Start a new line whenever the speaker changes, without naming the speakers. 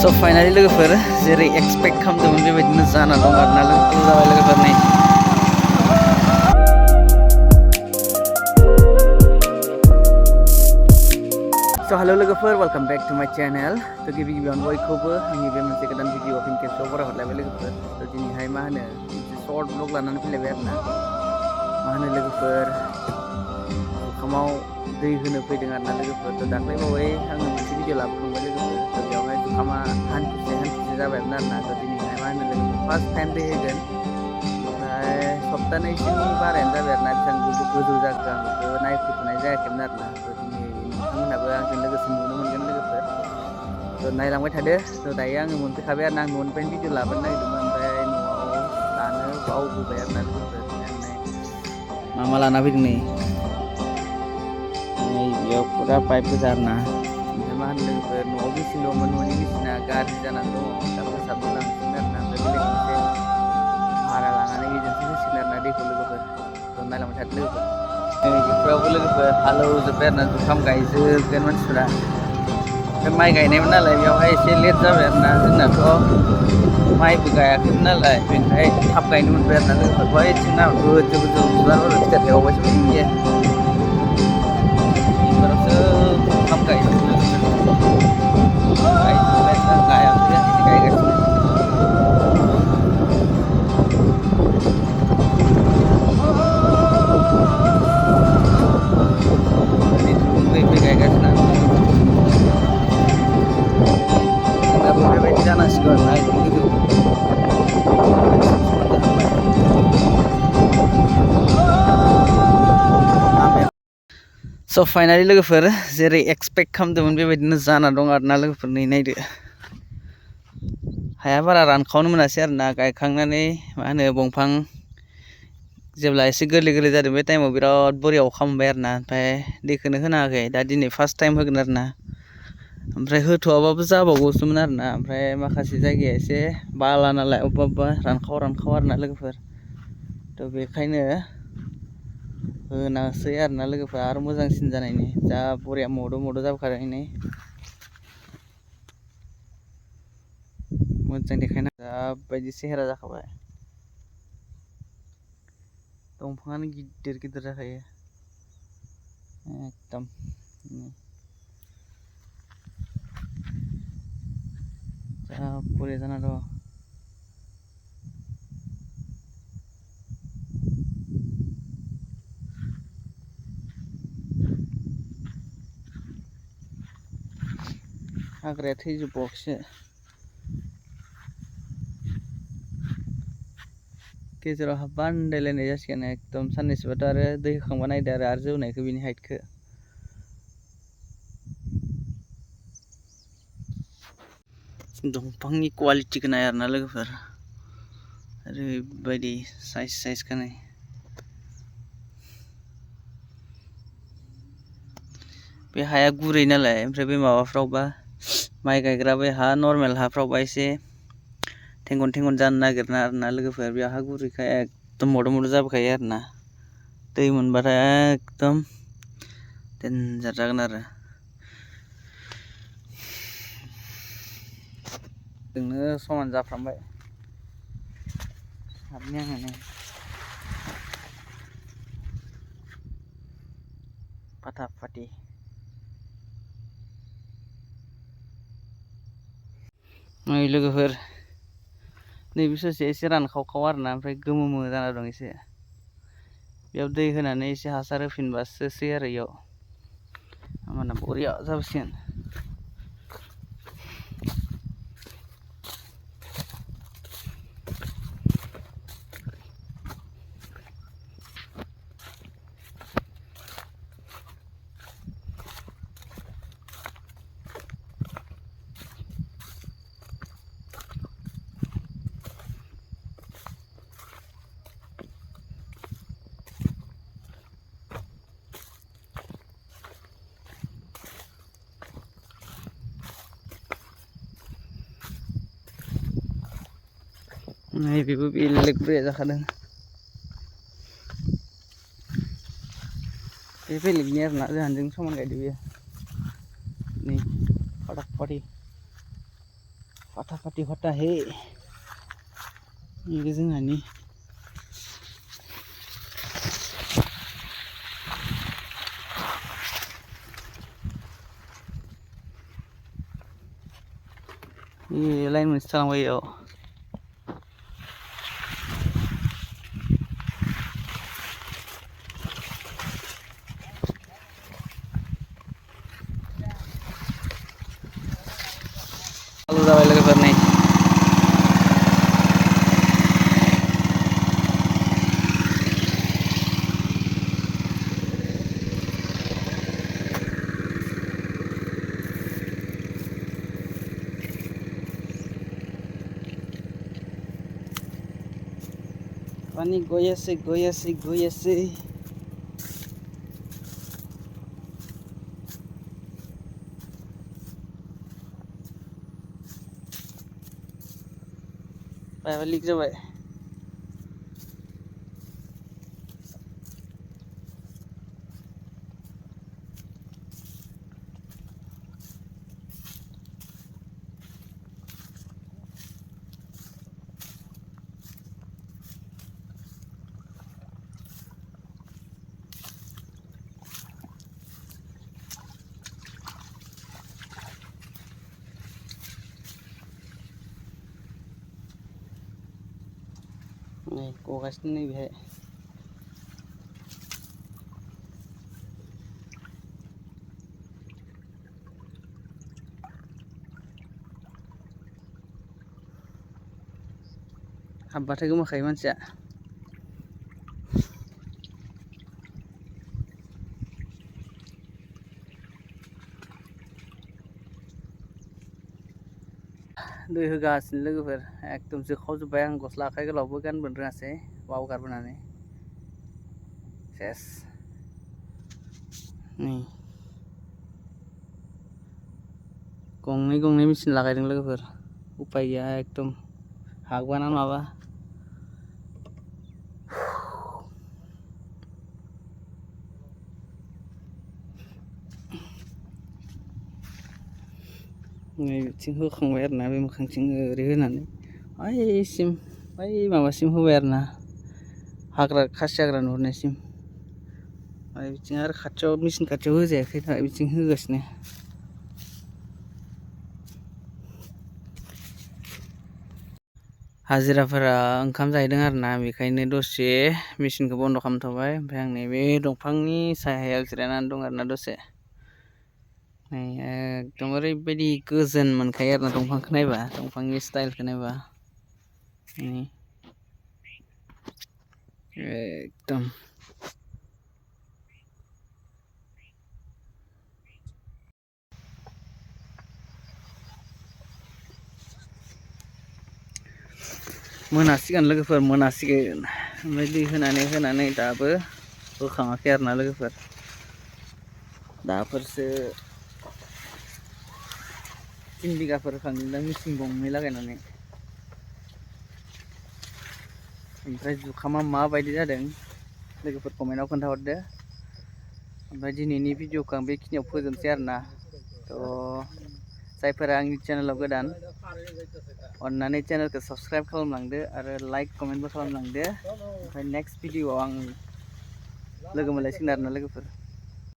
So finally लोगोफोर जेरै expect खालामदोंमोन बेबायदिनो जाना दं आरोना जाबाय लोगोफोर नै So hello लोगोफोर वेलकम बैक टू माय चैनल तो गिबियावनो बयखौबो आंनि बे मोनसे गोदान भिडिअ फिन खेबसेबाव बरायहरलायबाय लोगोफोर तो दिनैहाय मा होनो शर्ट ब्लग लानानै फैलायबाय आरोना मा होनो लोगोफोर जुखामाव दै होनो फैदों आरोना लोगोफोर तो दाख्लैबावै आङो मोनसे भिडिअ लाबोखांबाय लोगोफोर तो बेयावहाय जुखामा हान्थुसे जाबायमोन आरोना तो दिनैहाय मा होनो लोगोफोर फार्स्ट टाइम दै होगोन ओमफ्राय सप्तानैसोनि बारायानो जाबाय आरोना बेसेबां गोजौ जाखो आं बेखौ नायफैथ'नाय जायाखैमोन आरोना तो दिनै नोंथांमोनहाबो आंजों लोगोसे नुनो मोनगोन लोगोफोर तो नायलांबाय थादो तो दायो आङो मोनफैखाबाय आरोना आं न'निफ्रायनो भिडिअ लाबोनो नागिरदोंमोन ओमफ्राय न'आव लानो बावबोबाय आरोना लोगोफोर मा लाना फैदों नै बेयाव फुरा पाइप गोजा आरोना ओमफ्राय मा होनो लोगोफोर न'आव मेचिन दंमोन न'नि मेचिना गाज्रि जानानै दङ दा फोसाबनो लांसिगोन आरोना ओमफ्राय बेलेग मोनसे भारा लानानै बेजोंसो होसिगोन आरोना दैखौ लोगोफोर तो नायलांबाय थादो लोगोफोर बेफोरावबो लोगोफोर हालौजोब्बाय आरोना जुखाम गायजोबगोन मानसिफोरा ओमफ्राय माइ गायनायमोन नालाय बेयावहाय एसे लेट जाबाय आरोना जोंनाथ' माइबो गायाखैमोन नालाय बेनिफ्राय थाब गायनो मोनबाय आरोना लोगोफोर बैथिंना गोजौ गोजौ बिबार बारो फिथाइ थायबावबायसो बैथिंजाय बेफोरावसो जुखाम गायदों गायजोब्बाय आरोना गायाखै जोंनिथिं गायगासिनो So finally लोगोफोर जेरै एक्सपेक्ट खालामदोंमोन बेबायदिनो जाना दं आरोना लोगोफोर नै नायदो हाया बारा रानखावनो मोनासै आरोना गायखांनानै मा होनो बंफां जेब्ला एसे गोरलै जादों बे टाइमाव बिराद बरिया अखा मोनबाय आरोना ओमफ्राय दैखौनो होनाखै दा दिनै फार्स्ट टाइम होगोन आरोना ओमफ्राय होथ'आबाबो जाबावगौसोमोन आरोना ओमफ्राय माखासे जायगाया एसे बाला नालाय अबेबा रानखाव आरोना लोगोफोर तो बेखायनो होनासै आरोना लोगोफोर आरो मोजांसिन जानायनि जा बरिया मद' जाबोखानायनि मोजां देखायना जा बायदि सेहेरा जाखाबाय दंफाङानो गिदिर जाखायो एकदम जा बरिया जाना दं हाग्राया थैजोबबावाखैसो गेजेराव हाबबा आन्दायलायनाय जासिगोन एकदम साननैसोबाथ' आरो दै होखांबा नायदो आरो जौनायखौ बिनि हाइटखौ दंफांनि क्वालिटिखौ नाय आरोना लोगोफोर ओरैबायदि साइजखौ नाय बे हाया गुरै नालाय ओमफ्राय बे माबाफ्रावबा माइ गायग्रा बे हा नर्मेल हाफ्रावबा एसे थेंगन जानो नागिरना आरोना लोगोफोर बे हा गुरैखाय एकदम मद' जाबोखायो आरोना दै मोनबाथाय एकदम डेन्जार जागोन आरो जोंनो समान जाफ्रामबाय हाबनि आङो नै फाथि नै लोगोफोर नैबे ससे एसे रानखाव आरोना ओमफ्राय गोमो जाना दं एसे बेयाव दै होनानै एसे हासार होफिनबासोसै आरो इयाव होमबाना बरिया जाबोसिगोन नै बेबो बेलेग बरिया जाखादों बे बेलेगनि आरोना जोंहाजों समान गायदो बेयो नै फाथि Patah-pati patah he. Ini जोंहा ni. Ini lain moनसे थालांबाय Halo जाबाय लोगोफोर नै पानी गई আছে balik जाबाय नै गगासिनो नै बेहाय हाबबाथाय गोमाखायो मानसिया दै होगासिनो लोगोफोर एकदम जोखावजोब्बाय आं गस्ला आखाइ गोलावबो गानबोनो रोङासै बावगारबोनानै सेस नै गंनै मेचिन लागायदों लोगोफोर उपाय गैया एकदम हागबाना माबा नै बिथिं होखांबाय आरोना बे मोखांथिं ओरै होनानै ओइसिम बै माबासिम होबाय आरोना हाग्रा खासि हाग्रा नुहुरनायसिम ओमफ्राय बिथिं आरो खाथियाव मेचिन खाथियाव होजायाखै नालाय बिथिं होगासिनो हाजिराफोरा ओंखाम जाहैदों आरोना बेखायनो दसे मेचिनखौ बन्द खालामथ'बाय ओमफ्राय आं नैबे दंफांनि सायायाव जिरायनानै दं आरोना दसे नै एकदम ओरैबायदि गोजोन मोनखायो आरोना दंफांखौ नायबा दंफांनि स्टाइलखौ नायबा एकदम मोनासिगोन लोगोफोर मोनासिगोन ओमफ्राय दै होनानै दाबो बोखाङाखै आरोना लोगोफोर दाफोरसो 3 बिगाफोर होखांदों मेचिन गंनै लागायनानै ओमफ्राय जुखामा माबायदि जादों लोगोफोर कमेन्टआव खोन्थाहरदो ओमफ्राय दिनैनि भिडिअखौ आं बेखिनियाव फोजोबनोसै आरोना जायफोरा आंनि चेनेलाव गोदान अन्नानै चेनेलखौ साबस्क्राइब खालामलांदो आरो लाइक कमेन्टबो खालामलांदो ओमफ्राय नेक्स्ट भिडिअआव आं लोगो मोनलायसिगोन आरोना लोगोफोर